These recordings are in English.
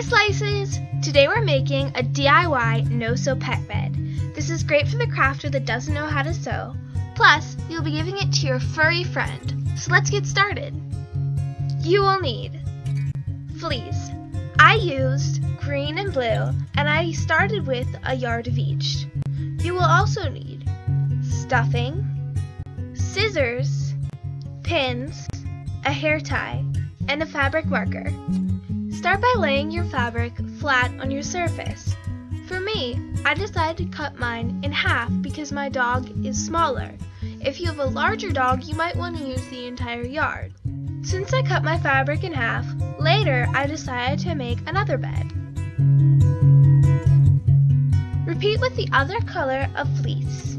Slices! Today we're making a DIY no-sew pet bed. This is great for the crafter that doesn't know how to sew. Plus, you'll be giving it to your furry friend. So let's get started. You will need fleece. I used green and blue, and I started with a yard of each. You will also need stuffing, scissors, pins, a hair tie, and a fabric marker. Start by laying your fabric flat on your surface. For me, I decided to cut mine in half because my dog is smaller. If you have a larger dog, you might want to use the entire yard. Since I cut my fabric in half, later I decided to make another bed. Repeat with the other color of fleece.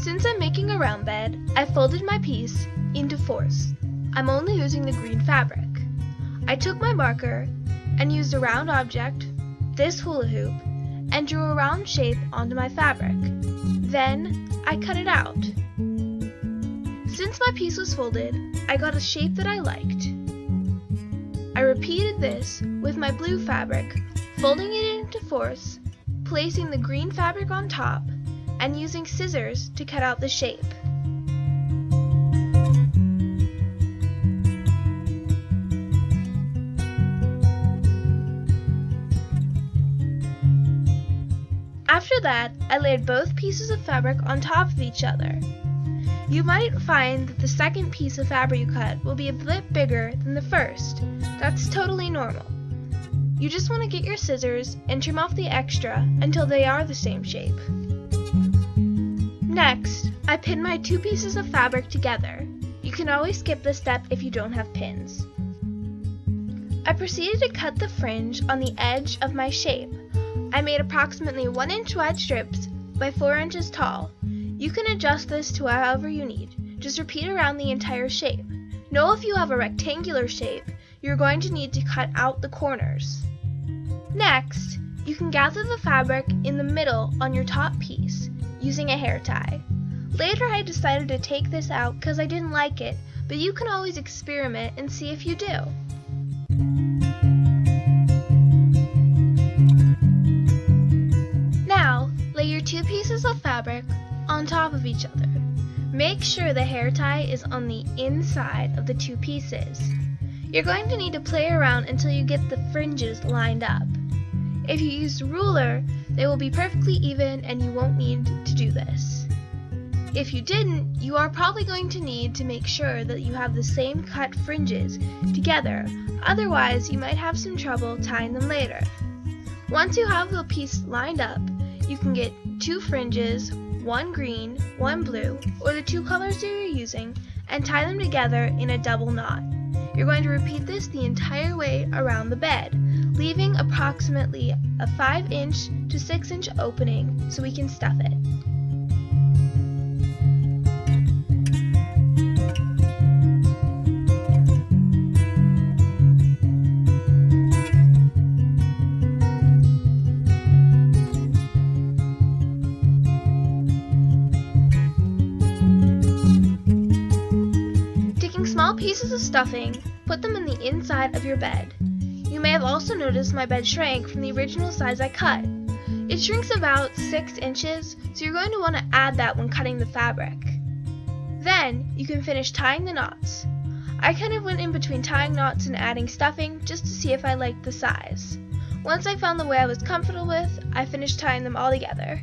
Since I'm making a round bed, I folded my piece into fours. I'm only using the green fabric. I took my marker and used a round object, this hula hoop, and drew a round shape onto my fabric. Then I cut it out. Since my piece was folded, I got a shape that I liked. I repeated this with my blue fabric, folding it into fours, placing the green fabric on top, and using scissors to cut out the shape. After that, I laid both pieces of fabric on top of each other. You might find that the second piece of fabric you cut will be a bit bigger than the first. That's totally normal. You just want to get your scissors and trim off the extra until they are the same shape. Next, I pinned my two pieces of fabric together. You can always skip this step if you don't have pins. I proceeded to cut the fringe on the edge of my shape. I made approximately 1 inch wide strips by 4 inches tall. You can adjust this to however you need. Just repeat around the entire shape. Know if you have a rectangular shape, you're going to need to cut out the corners. Next, you can gather the fabric in the middle on your top piece using a hair tie. Later I decided to take this out because I didn't like it, but you can always experiment and see if you do. Now, lay your two pieces of fabric on top of each other. Make sure the hair tie is on the inside of the two pieces. You're going to need to play around until you get the fringes lined up. If you used a ruler, they will be perfectly even and you won't need to do this. If you didn't, you are probably going to need to make sure that you have the same cut fringes together, otherwise you might have some trouble tying them later. Once you have the piece lined up, you can get two fringes, one green, one blue, or the two colors that you're using, and tie them together in a double knot. You're going to repeat this the entire way around the bed, leaving approximately a 5 inch to 6 inch opening so we can stuff it. Small pieces of stuffing, put them in the inside of your bed. You may have also noticed my bed shrank from the original size I cut. It shrinks about 6 inches, so you're going to want to add that when cutting the fabric. Then, you can finish tying the knots. I kind of went in between tying knots and adding stuffing just to see if I liked the size. Once I found the way I was comfortable with, I finished tying them all together.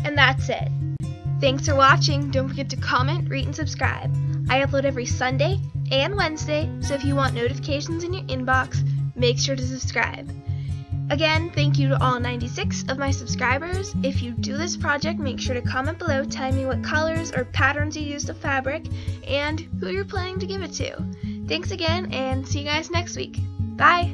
And that's it. Thanks for watching. Don't forget to comment, rate, and subscribe. I upload every Sunday and Wednesday, so if you want notifications in your inbox, make sure to subscribe. Again, thank you to all 96 of my subscribers. If you do this project, make sure to comment below telling me what colors or patterns you used of fabric and who you're planning to give it to. Thanks again, and see you guys next week. Bye!